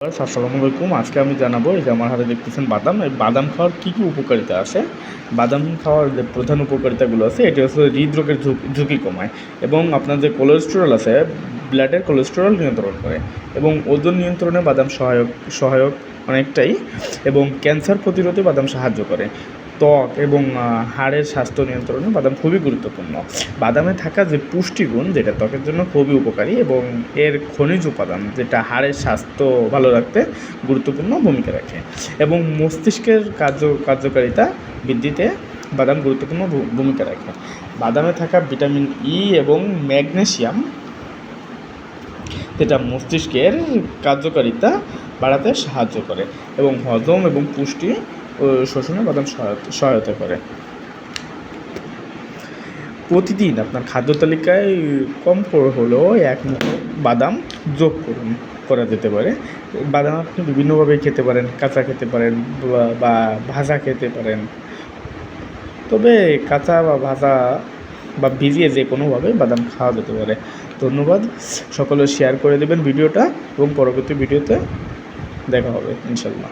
আসসালামু আলাইকুম। আজকে আমি জানাবো এই যে আমার হাতে দেখতেছেন বাদাম। এই বাদাম খাওয়ার কী কী উপকারিতা আছে। বাদাম খাওয়ার যে প্রধান উপকারিতাগুলো আছে এটি হচ্ছে হৃদরোগের ঝুঁকি কমায় এবং আপনার যে কোলেস্টেরল আছে ব্লাডের কোলেস্টেরল নিয়ন্ত্রণ করে এবং ওজন নিয়ন্ত্রণে বাদাম সহায়ক অনেকটাই এবং ক্যান্সার প্রতিরোধে বাদাম সাহায্য করে। ত্বক এবং হাড়ের স্বাস্থ্য নিয়ন্ত্রণে বাদাম খুবই গুরুত্বপূর্ণ। বাদামে থাকা যে পুষ্টিগুণ যেটা ত্বকের জন্য খুবই উপকারী এবং এর খনিজ উপাদান যেটা হাড়ের স্বাস্থ্য ভালো রাখতে গুরুত্বপূর্ণ ভূমিকা রাখে এবং মস্তিষ্কের কার্যকারিতা বৃদ্ধিতে বাদাম গুরুত্বপূর্ণ ভূমিকা রাখে। বাদামে থাকা ভিটামিন ই এবং ম্যাগনেসিয়াম যেটা মস্তিষ্কের কার্যকারিতা বাড়াতে সাহায্য করে এবং হজম এবং পুষ্টি ও শোষণে বাদাম সহায়তা করে। প্রতিদিন আপনার খাদ্য তালিকায় কম করে হলেও এক মুঠো বাদাম যোগ করা যেতে পারে। বাদাম আপনি বিভিন্নভাবে খেতে পারেন, কাঁচা খেতে পারেন বা ভাজা খেতে পারেন। তবে কাঁচা বা ভাজা বা ভিজিয়ে যে কোনোভাবে বাদাম খাওয়া যেতে পারে। ধন্যবাদ। সকলে শেয়ার করে দেবেন ভিডিওটা এবং পরবর্তী ভিডিওতে দেখা হবে ইনশাল্লাহ।